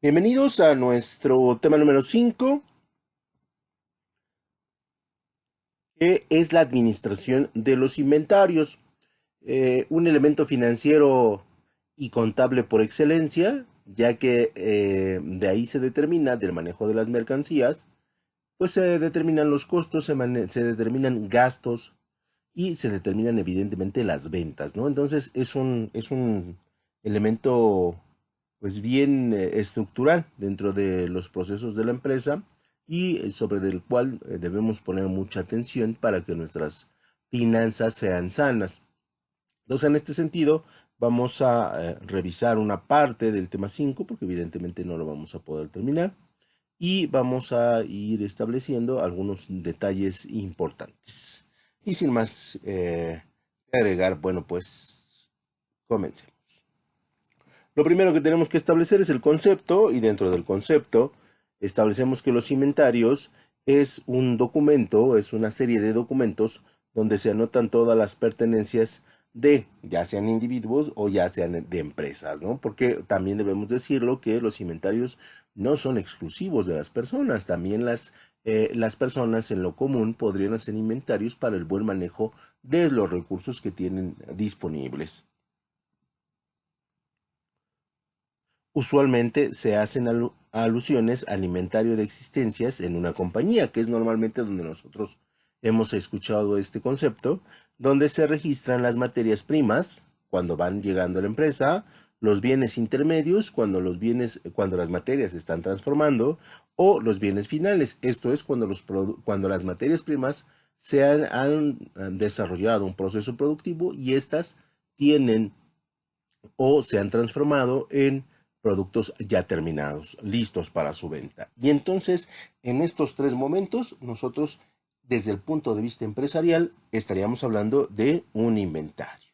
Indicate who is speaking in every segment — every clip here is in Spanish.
Speaker 1: Bienvenidos a nuestro tema número 5, que es la administración de los inventarios. Un elemento financiero y contable por excelencia, ya que de ahí se determina, del manejo de las mercancías, pues se determinan los costos, se determinan gastos y se determinan evidentemente las ventas, ¿no? Entonces es un elemento pues bien estructural dentro de los procesos de la empresa y sobre el cual debemos poner mucha atención para que nuestras finanzas sean sanas. Entonces, en este sentido, vamos a revisar una parte del tema 5 porque evidentemente no lo vamos a poder terminar, y vamos a ir estableciendo algunos detalles importantes. Y sin más agregar, bueno, pues comencemos. Lo primero que tenemos que establecer es el concepto, y dentro del concepto establecemos que los inventarios es un documento, es una serie de documentos donde se anotan todas las pertenencias de, ya sean individuos o ya sean de empresas, ¿no? Porque también debemos decirlo que los inventarios no son exclusivos de las personas, también las personas en lo común podrían hacer inventarios para el buen manejo de los recursos que tienen disponibles. Usualmente se hacen alusiones al inventario de existencias en una compañía, que es normalmente donde nosotros hemos escuchado este concepto, donde se registran las materias primas cuando van llegando a la empresa, los bienes intermedios cuando las materias se están transformando, o los bienes finales. Esto es cuando las materias primas han desarrollado un proceso productivo y estas tienen o se han transformado en productos ya terminados, listos para su venta. Y entonces, en estos tres momentos, nosotros, desde el punto de vista empresarial, estaríamos hablando de un inventario.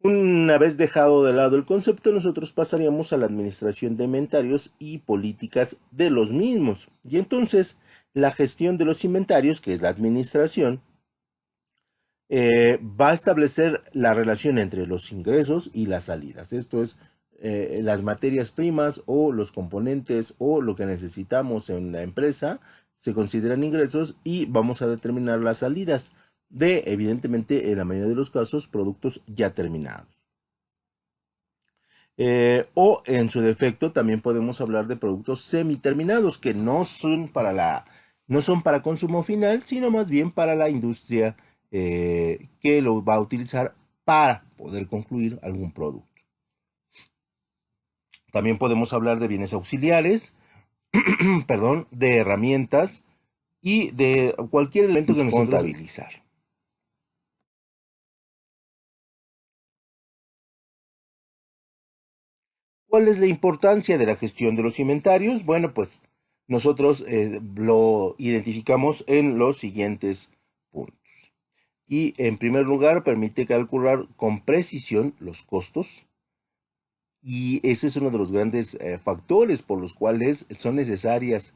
Speaker 1: Una vez dejado de lado el concepto, nosotros pasaríamos a la administración de inventarios y políticas de los mismos. Y entonces, la gestión de los inventarios, que es la administración, va a establecer la relación entre los ingresos y las salidas. Esto es, las materias primas o los componentes o lo que necesitamos en la empresa se consideran ingresos y vamos a determinar las salidas de, evidentemente, en la mayoría de los casos, productos ya terminados. O en su defecto también podemos hablar de productos semiterminados que no son para consumo final, sino más bien para la industria que lo va a utilizar para poder concluir algún producto. También podemos hablar de bienes auxiliares, perdón, de herramientas y de cualquier elemento que nosotros contabilizar. ¿Cuál es la importancia de la gestión de los inventarios? Bueno, pues nosotros lo identificamos en los siguientes puntos. Y en primer lugar, permite calcular con precisión los costos. Y ese es uno de los grandes factores por los cuales son necesarias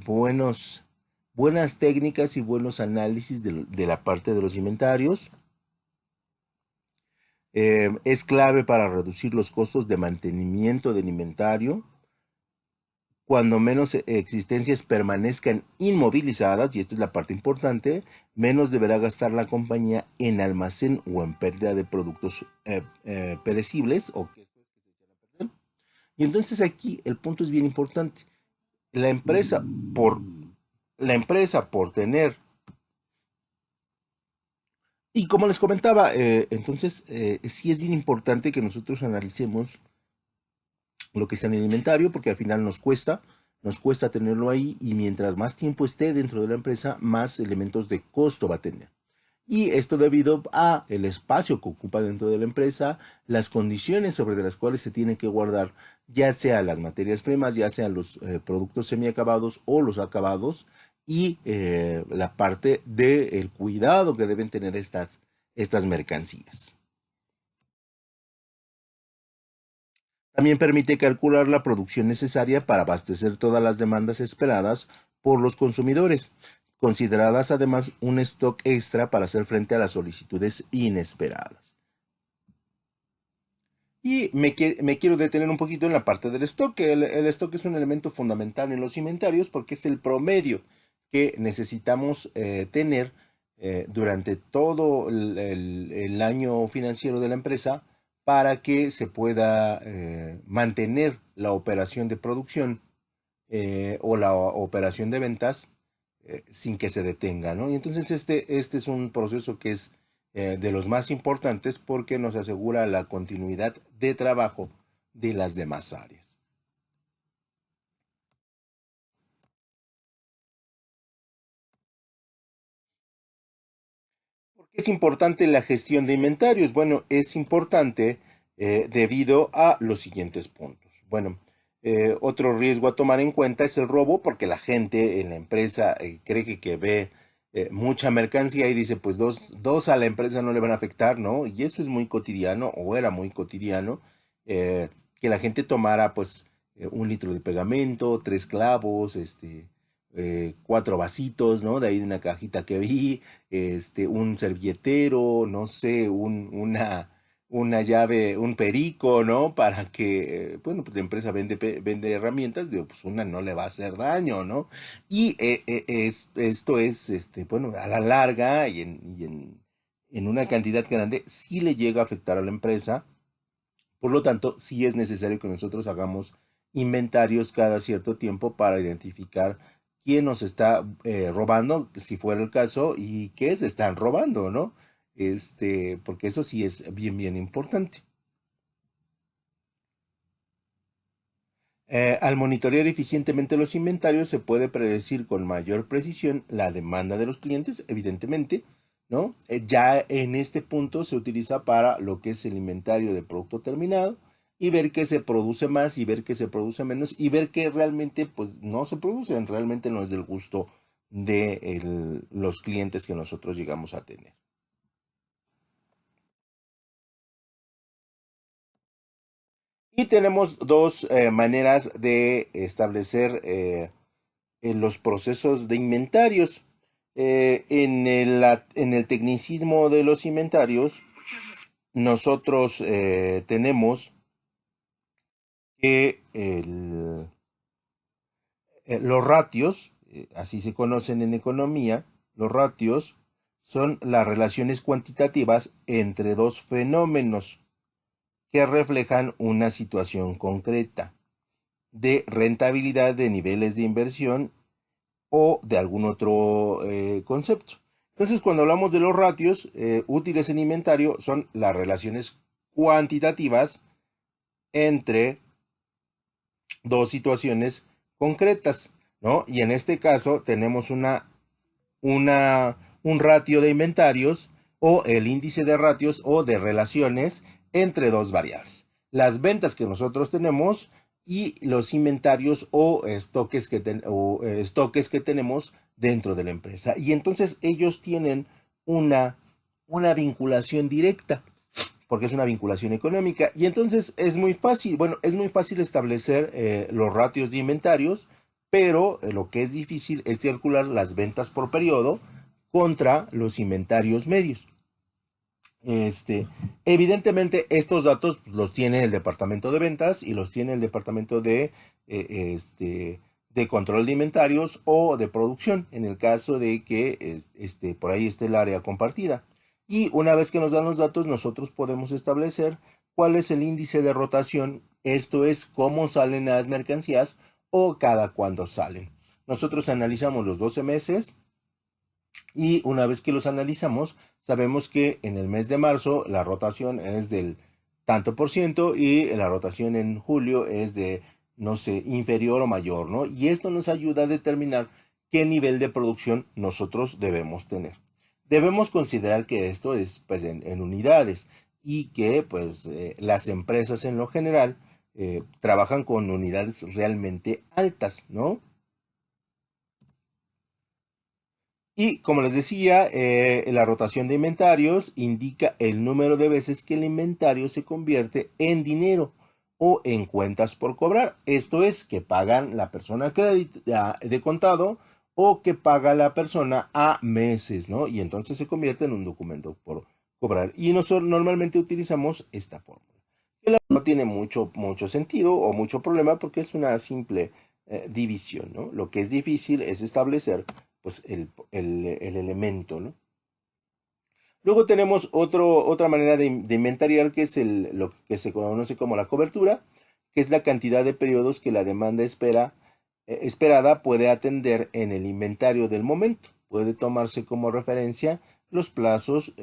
Speaker 1: buenas técnicas y buenos análisis de la parte de los inventarios. Es clave para reducir los costos de mantenimiento del inventario. Cuando menos existencias permanezcan inmovilizadas, y esta es la parte importante, menos deberá gastar la compañía en almacén o en pérdida de productos perecibles. Y entonces aquí el punto es bien importante. La empresa, por, la empresa por tener, y como les comentaba, entonces sí es bien importante que nosotros analicemos lo que está en el inventario, porque al final nos cuesta tenerlo ahí, y mientras más tiempo esté dentro de la empresa, más elementos de costo va a tener. Y esto debido a el espacio que ocupa dentro de la empresa, las condiciones sobre las cuales se tiene que guardar, ya sea las materias primas, ya sean los productos semiacabados o los acabados, y la parte del cuidado que deben tener estas mercancías. También permite calcular la producción necesaria para abastecer todas las demandas esperadas por los consumidores, consideradas además un stock extra para hacer frente a las solicitudes inesperadas. Y me quiero detener un poquito en la parte del stock. El stock es un elemento fundamental en los inventarios porque es el promedio que necesitamos tener durante todo el año financiero de la empresa para que se pueda mantener la operación de producción o la operación de ventas sin que se detenga, ¿no? Y entonces este es un proceso que es de los más importantes porque nos asegura la continuidad de trabajo de las demás áreas. ¿Por qué es importante la gestión de inventarios? Bueno, es importante debido a los siguientes puntos. Bueno, otro riesgo a tomar en cuenta es el robo, porque la gente en la empresa cree que ve mucha mercancía y dice, pues dos a la empresa no le van a afectar, ¿no? Y eso es muy cotidiano, o era muy cotidiano, que la gente tomara, pues, 1 litro de pegamento, 3 clavos, cuatro vasitos, ¿no? De ahí de una cajita que vi, un servilletero, no sé, una llave, un perico, ¿no? Para que, bueno, pues la empresa vende herramientas, digo, pues una no le va a hacer daño, ¿no? Y esto es, bueno, a la larga en una cantidad grande, sí le llega a afectar a la empresa. Por lo tanto, sí es necesario que nosotros hagamos inventarios cada cierto tiempo para identificar quién nos está robando, si fuera el caso, y qué se están robando, ¿no? Porque eso sí es bien, bien importante. Al monitorear eficientemente los inventarios se puede predecir con mayor precisión la demanda de los clientes, evidentemente, ¿no? Ya en este punto se utiliza para lo que es el inventario de producto terminado y ver qué se produce más y ver qué se produce menos y ver qué realmente pues no se produce, realmente no es del gusto de los clientes que nosotros llegamos a tener. Y tenemos dos maneras de establecer en los procesos de inventarios. En el tecnicismo de los inventarios, nosotros tenemos que los ratios, así se conocen en economía, los ratios son las relaciones cuantitativas entre dos fenómenos que reflejan una situación concreta de rentabilidad de niveles de inversión o de algún otro concepto. Entonces, cuando hablamos de los ratios útiles en inventario, son las relaciones cuantitativas entre dos situaciones concretas, ¿no? Y en este caso tenemos un ratio de inventarios o el índice de ratios o de relaciones entre dos variables. Las ventas que nosotros tenemos y los inventarios o estoques que tenemos dentro de la empresa. Y entonces ellos tienen una, una vinculación directa porque es una vinculación económica. Y entonces es muy fácil, bueno, es muy fácil establecer los ratios de inventarios, pero lo que es difícil es calcular las ventas por periodo contra los inventarios medios. Evidentemente estos datos los tiene el departamento de ventas y los tiene el departamento de control de inventarios o de producción, en el caso de que por ahí esté el área compartida. Y una vez que nos dan los datos, nosotros podemos establecer cuál es el índice de rotación, esto es cómo salen las mercancías o cada cuándo salen. Nosotros analizamos los 12 meses y una vez que los analizamos, sabemos que en el mes de marzo la rotación es del tanto por ciento y la rotación en julio es de, no sé, inferior o mayor, ¿no? Y esto nos ayuda a determinar qué nivel de producción nosotros debemos tener. Debemos considerar que esto es pues, en unidades y que pues las empresas en lo general trabajan con unidades realmente altas, ¿no? Y como les decía, la rotación de inventarios indica el número de veces que el inventario se convierte en dinero o en cuentas por cobrar. Esto es que pagan la persona de contado o que paga la persona a meses, ¿no? Y entonces se convierte en un documento por cobrar. Y nosotros normalmente utilizamos esta fórmula. no tiene mucho sentido o mucho problema porque es una simple división, ¿no? Lo que es difícil es establecer pues, el elemento, ¿no? Luego tenemos otra manera de inventariar, que es lo que se conoce como la cobertura, que es la cantidad de periodos que la demanda esperada puede atender en el inventario del momento. Puede tomarse como referencia los plazos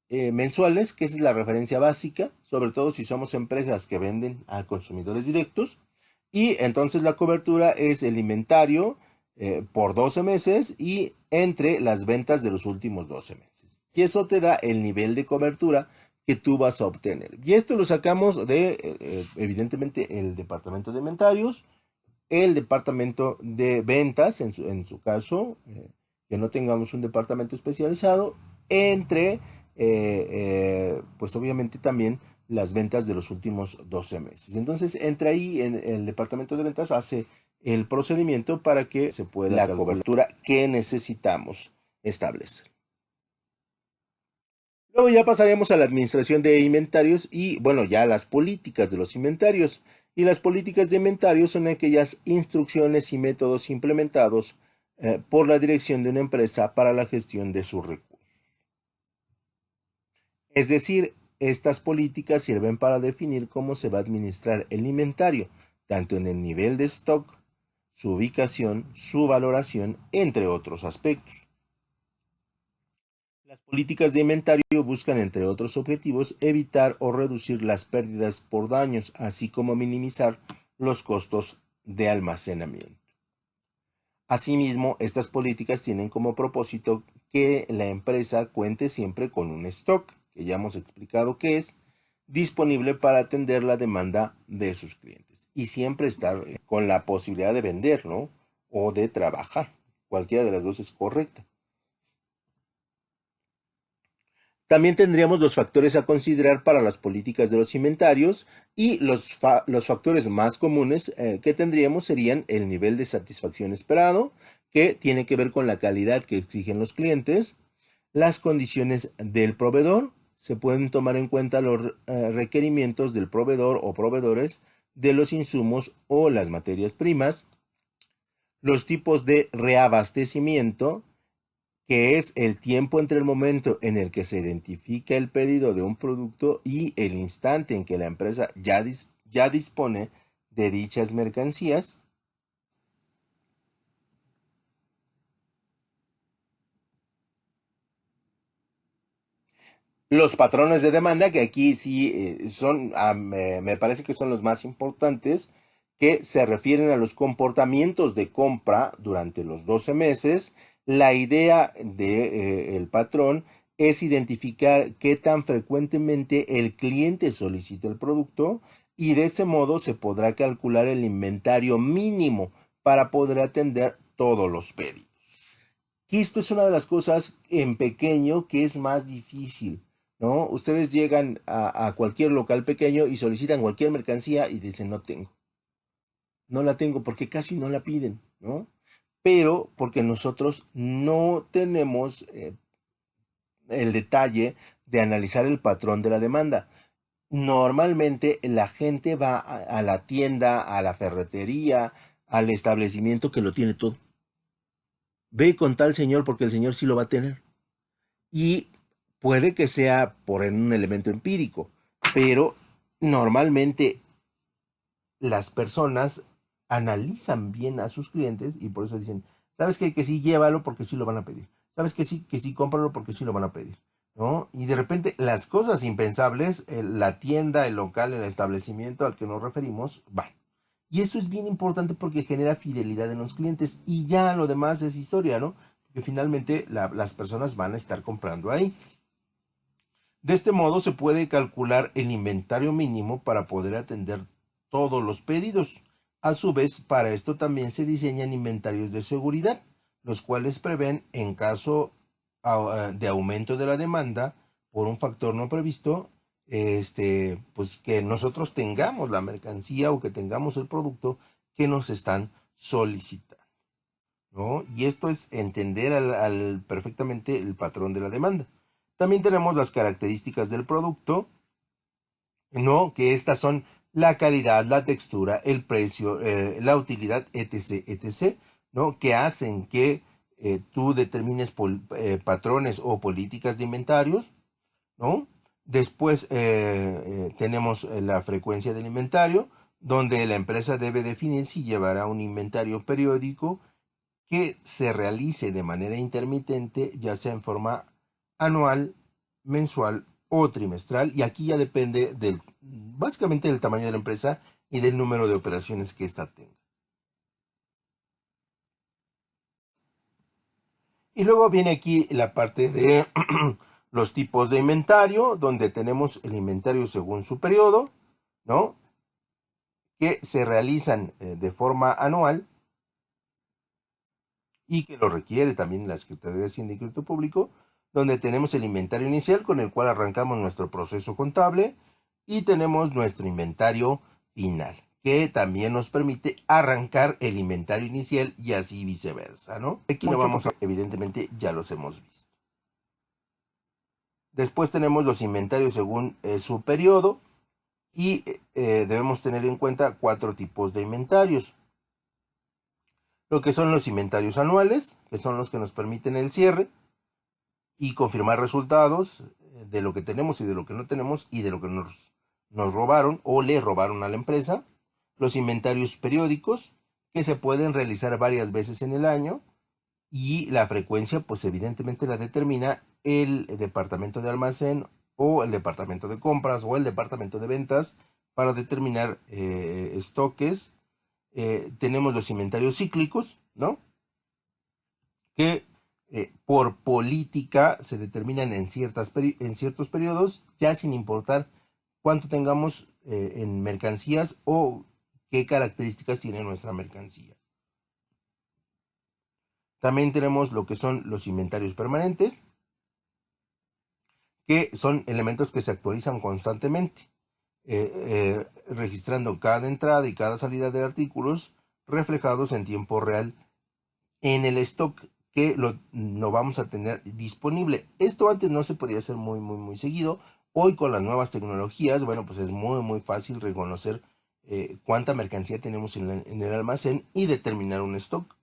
Speaker 1: mensuales, que esa es la referencia básica, sobre todo si somos empresas que venden a consumidores directos. Y entonces la cobertura es el inventario por 12 meses y entre las ventas de los últimos 12 meses. Y eso te da el nivel de cobertura que tú vas a obtener. Y esto lo sacamos de, evidentemente, el departamento de inventarios, el departamento de ventas, en su caso, que no tengamos un departamento especializado, entre, pues obviamente también las ventas de los últimos 12 meses. Entonces, entra ahí en el departamento de ventas, hace el procedimiento para que se pueda la cobertura que necesitamos establecer. Luego ya pasaremos a la administración de inventarios y, bueno, ya las políticas de los inventarios. Y las políticas de inventarios son aquellas instrucciones y métodos implementados por la dirección de una empresa para la gestión de sus recursos. Es decir, estas políticas sirven para definir cómo se va a administrar el inventario, tanto en el nivel de stock, su ubicación, su valoración, entre otros aspectos. Las políticas de inventario buscan, entre otros objetivos, evitar o reducir las pérdidas por daños, así como minimizar los costos de almacenamiento. Asimismo, estas políticas tienen como propósito que la empresa cuente siempre con un stock, que ya hemos explicado qué es, disponible para atender la demanda de sus clientes y siempre estar con la posibilidad de vender, ¿no? O de trabajar. Cualquiera de las dos es correcta. También tendríamos los factores a considerar para las políticas de los inventarios y los factores más comunes que tendríamos serían el nivel de satisfacción esperado, que tiene que ver con la calidad que exigen los clientes, las condiciones del proveedor, se pueden tomar en cuenta los requerimientos del proveedor o proveedores de los insumos o las materias primas, los tipos de reabastecimiento, que es el tiempo entre el momento en el que se identifica el pedido de un producto y el instante en que la empresa ya dispone de dichas mercancías. Los patrones de demanda, que aquí sí son, me parece que son los más importantes, que se refieren a los comportamientos de compra durante los 12 meses. La idea del patrón es identificar qué tan frecuentemente el cliente solicita el producto y de ese modo se podrá calcular el inventario mínimo para poder atender todos los pedidos. Y esto es una de las cosas en pequeño que es más difícil, ¿no? Ustedes llegan a cualquier local pequeño y solicitan cualquier mercancía y dicen no tengo. No la tengo porque casi no la piden, ¿no? Pero porque nosotros no tenemos el detalle de analizar el patrón de la demanda. Normalmente la gente va a la tienda, a la ferretería, al establecimiento que lo tiene todo. Ve con tal señor porque el señor sí lo va a tener. Y puede que sea por un elemento empírico, pero normalmente las personas analizan bien a sus clientes y por eso dicen, ¿sabes qué? Que sí, llévalo porque sí lo van a pedir. ¿Sabes que sí, cómpralo porque sí lo van a pedir? ¿No? Y de repente las cosas impensables, la tienda, el local, el establecimiento al que nos referimos, van. Y eso es bien importante porque genera fidelidad en los clientes y ya lo demás es historia, ¿no? Porque finalmente las personas van a estar comprando ahí. De este modo se puede calcular el inventario mínimo para poder atender todos los pedidos. A su vez, para esto también se diseñan inventarios de seguridad, los cuales prevén, en caso de aumento de la demanda por un factor no previsto, pues que nosotros tengamos la mercancía o que tengamos el producto que nos están solicitando, ¿no? Y esto es entender perfectamente el patrón de la demanda. También tenemos las características del producto, ¿no? Que estas son la calidad, la textura, el precio, la utilidad, etc., etc., ¿no? Que hacen que tú determines patrones o políticas de inventarios, ¿no? Después tenemos la frecuencia del inventario, donde la empresa debe definir si llevará un inventario periódico que se realice de manera intermitente, ya sea en forma anual, mensual o trimestral, y aquí ya depende básicamente del tamaño de la empresa y del número de operaciones que ésta tenga. Y luego viene aquí la parte de los tipos de inventario, donde tenemos el inventario según su periodo, ¿no? Que se realizan de forma anual y que lo requiere también la Secretaría de Hacienda y Crédito Público, donde tenemos el inventario inicial con el cual arrancamos nuestro proceso contable y tenemos nuestro inventario final, que también nos permite arrancar el inventario inicial y así viceversa, ¿no? Aquí no vamos a, evidentemente ya los hemos visto. Después tenemos los inventarios según su periodo y debemos tener en cuenta 4 tipos de inventarios. Lo que son los inventarios anuales, que son los que nos permiten el cierre y confirmar resultados de lo que tenemos y de lo que no tenemos y de lo que nos robaron o le robaron a la empresa. Los inventarios periódicos, que se pueden realizar varias veces en el año, y la frecuencia pues evidentemente la determina el departamento de almacén o el departamento de compras o el departamento de ventas para determinar estoques. Tenemos los inventarios cíclicos, ¿no? Que por política se determinan en ciertos periodos, ya sin importar cuánto tengamos en mercancías o qué características tiene nuestra mercancía. También tenemos lo que son los inventarios permanentes, que son elementos que se actualizan constantemente, registrando cada entrada y cada salida de artículos reflejados en tiempo real en el stock que no vamos a tener disponible. Esto antes no se podía hacer muy seguido. Hoy con las nuevas tecnologías, bueno, pues es muy fácil reconocer cuánta mercancía tenemos en el almacén y determinar un stock.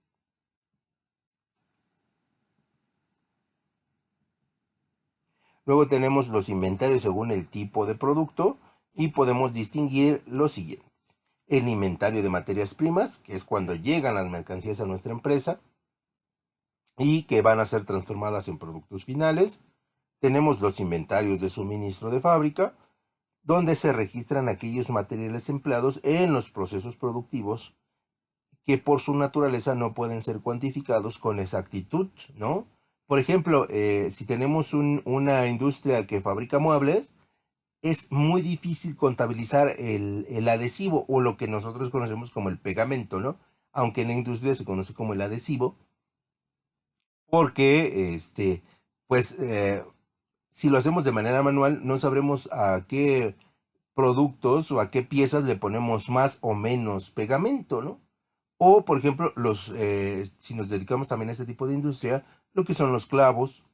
Speaker 1: Luego tenemos los inventarios según el tipo de producto y podemos distinguir los siguientes. El inventario de materias primas, que es cuando llegan las mercancías a nuestra empresa y que van a ser transformadas en productos finales. Tenemos los inventarios de suministro de fábrica, donde se registran aquellos materiales empleados en los procesos productivos que por su naturaleza no pueden ser cuantificados con exactitud, ¿no? Por ejemplo, si tenemos una industria que fabrica muebles, es muy difícil contabilizar el adhesivo o lo que nosotros conocemos como el pegamento, ¿no? Aunque en la industria se conoce como el adhesivo, porque pues si lo hacemos de manera manual, no sabremos a qué productos o a qué piezas le ponemos más o menos pegamento, ¿no? O, por ejemplo, si nos dedicamos también a este tipo de industria, lo que son los clavos,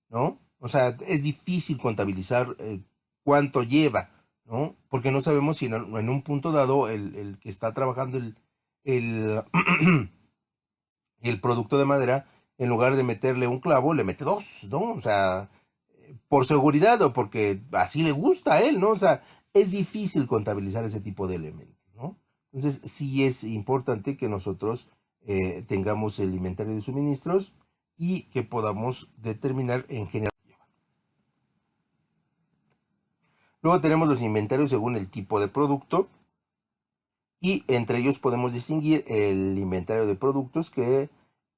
Speaker 1: ¿no? O sea, es difícil contabilizar cuánto lleva, ¿no? Porque no sabemos si en un punto dado el que está trabajando el, el producto de madera, en lugar de meterle un clavo, le mete dos, ¿no? O sea, por seguridad o porque así le gusta a él, ¿no? O sea, es difícil contabilizar ese tipo de elementos, ¿no? Entonces, sí es importante que nosotros tengamos el inventario de suministros y que podamos determinar en general. Luego tenemos los inventarios según el tipo de producto y entre ellos podemos distinguir el inventario de productos que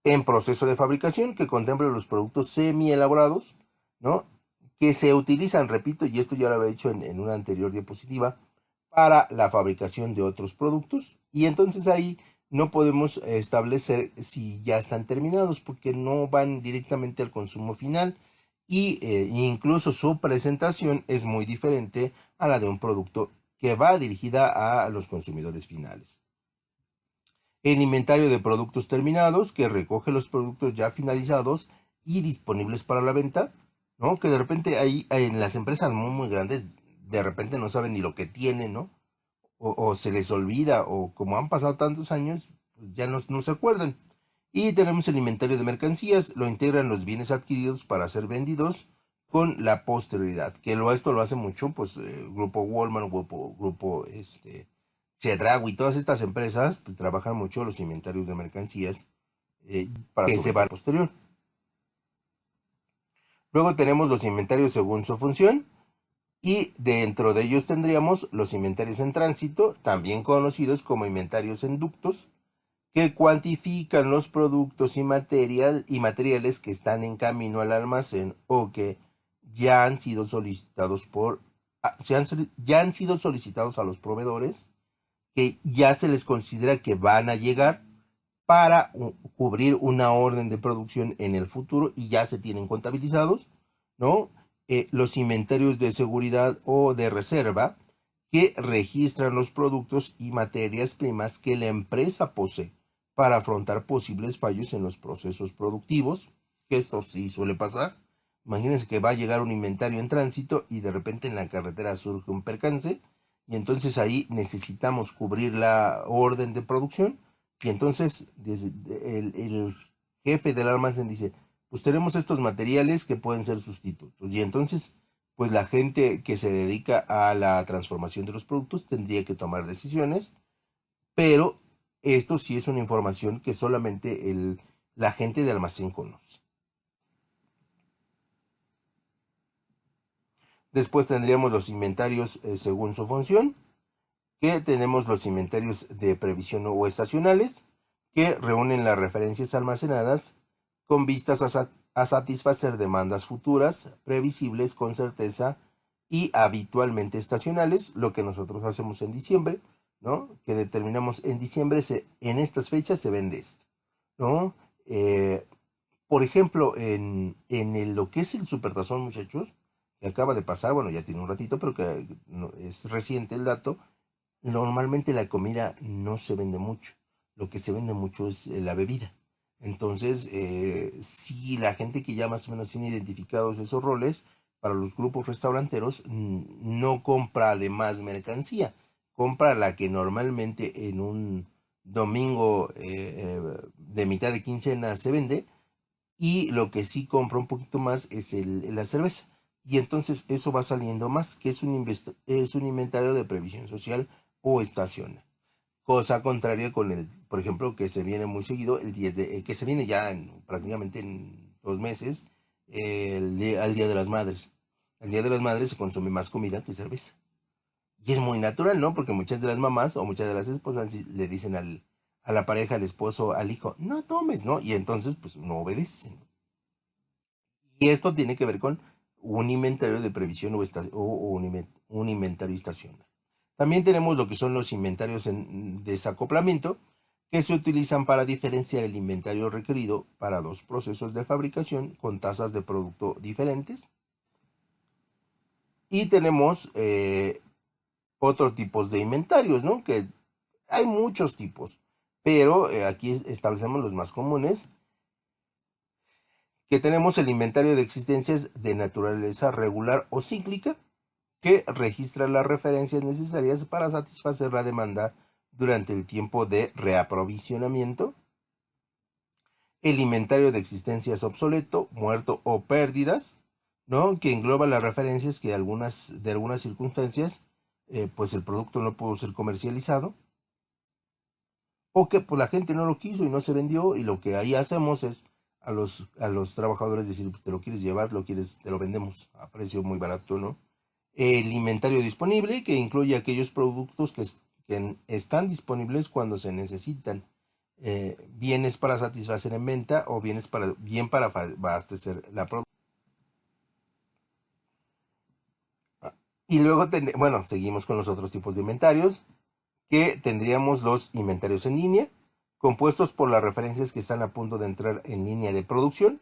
Speaker 1: en proceso de fabricación, que contempla los productos semi elaborados, ¿no? Que se utilizan, repito, y esto ya lo había dicho en una anterior diapositiva, para la fabricación de otros productos. Y entonces ahí no podemos establecer si ya están terminados porque no van directamente al consumo final y incluso su presentación es muy diferente a la de un producto que va dirigida a los consumidores finales. El inventario de productos terminados, que recoge los productos ya finalizados y disponibles para la venta, ¿no? Que de repente hay en las empresas muy grandes, de repente no saben ni lo que tienen, ¿no? O se les olvida, o como han pasado tantos años, pues ya no se acuerdan. Y tenemos el inventario de mercancías, lo integran los bienes adquiridos para ser vendidos con la posterioridad, que esto lo hace mucho, pues, Grupo Walmart, Chedraui, todas estas empresas, pues, trabajan mucho los inventarios de mercancías para que se van posterior. Luego tenemos los inventarios según su función, y dentro de ellos tendríamos los inventarios en tránsito, también conocidos como inventarios en ductos, que cuantifican los productos y materiales que están en camino al almacén o que ya han sido solicitados ya han sido solicitados a los proveedores, que ya se les considera que van a llegar para cubrir una orden de producción en el futuro y ya se tienen contabilizados, ¿no? Los inventarios de seguridad o de reserva, que registran los productos y materias primas que la empresa posee para afrontar posibles fallos en los procesos productivos, que esto sí suele pasar. Imagínense que va a llegar un inventario en tránsito y de repente en la carretera surge un percance, y entonces ahí necesitamos cubrir la orden de producción, y entonces el jefe del almacén dice, pues tenemos estos materiales que pueden ser sustitutos, y entonces pues la gente que se dedica a la transformación de los productos tendría que tomar decisiones, pero esto sí es una información que solamente la gente de almacén conoce. Después tendríamos los inventarios según su función, que tenemos los inventarios de previsión o estacionales, que reúnen las referencias almacenadas con vistas a satisfacer demandas futuras, previsibles con certeza y habitualmente estacionales, lo que nosotros hacemos en diciembre, ¿no? Que determinamos en diciembre, en estas fechas se vende esto, ¿no? Por ejemplo, lo que es el Supertazón, muchachos, que acaba de pasar, bueno, ya tiene un ratito, pero que es reciente el dato. Normalmente la comida no se vende mucho, lo que se vende mucho es la bebida. Entonces, si la gente que ya más o menos tiene identificados esos roles, para los grupos restauranteros, no compra además mercancía, compra la que normalmente en un domingo de mitad de quincena se vende, y lo que sí compra un poquito más es la cerveza. Y entonces eso va saliendo más, que es un inventario de previsión social o estacional. Cosa contraria con por ejemplo, que se viene muy seguido, que se viene ya prácticamente en 2 meses, al Día de las Madres. El Día de las Madres se consume más comida que cerveza. Y es muy natural, ¿no? Porque muchas de las mamás o muchas de las esposas le dicen a la pareja, al esposo, al hijo, no tomes, ¿no? Y entonces, pues no obedecen. Y esto tiene que ver con un inventario de previsión un inventario estacional. También tenemos lo que son los inventarios en desacoplamiento, que se utilizan para diferenciar el inventario requerido para dos procesos de fabricación con tasas de producto diferentes. Y tenemos otros tipos de inventarios, ¿no? Que hay muchos tipos, pero aquí establecemos los más comunes, que tenemos el inventario de existencias de naturaleza regular o cíclica, que registra las referencias necesarias para satisfacer la demanda durante el tiempo de reaprovisionamiento. El inventario de existencias obsoleto, muerto o pérdidas, ¿no? Que engloba las referencias que de algunas circunstancias, pues el producto no pudo ser comercializado, o que pues la gente no lo quiso y no se vendió, y lo que ahí hacemos es a los trabajadores decir, pues, te lo quieres llevar, te lo vendemos a precio muy barato, ¿no? El inventario disponible, que incluye aquellos productos que están disponibles cuando se necesitan, bienes para satisfacer en venta o bien para abastecer la producción. Y luego, bueno, seguimos con los otros tipos de inventarios, que tendríamos los inventarios en línea, compuestos por las referencias que están a punto de entrar en línea de producción,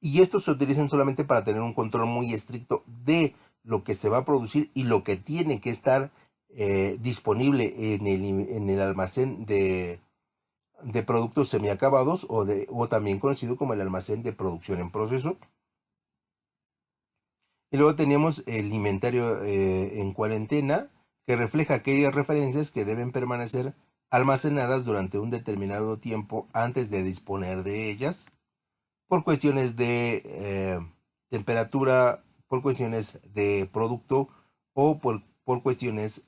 Speaker 1: y estos se utilizan solamente para tener un control muy estricto de lo que se va a producir y lo que tiene que estar disponible en el almacén de productos semiacabados, o también conocido como el almacén de producción en proceso. Y luego teníamos el inventario en cuarentena, que refleja aquellas referencias que deben permanecer almacenadas durante un determinado tiempo antes de disponer de ellas, por cuestiones de temperatura, por cuestiones de producto o por cuestiones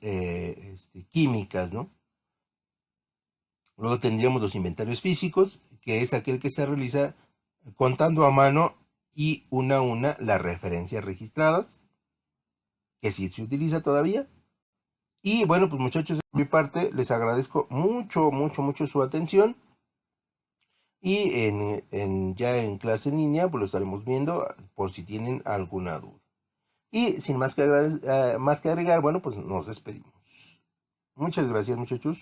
Speaker 1: químicas, ¿no? Luego tendríamos los inventarios físicos, que es aquel que se realiza contando a mano y una a una las referencias registradas, que sí se utiliza todavía. Y bueno, pues muchachos, de mi parte les agradezco mucho, mucho, mucho su atención. Y ya en clase en línea, pues lo estaremos viendo por si tienen alguna duda. Y sin más que agregar, bueno, pues nos despedimos. Muchas gracias, muchachos.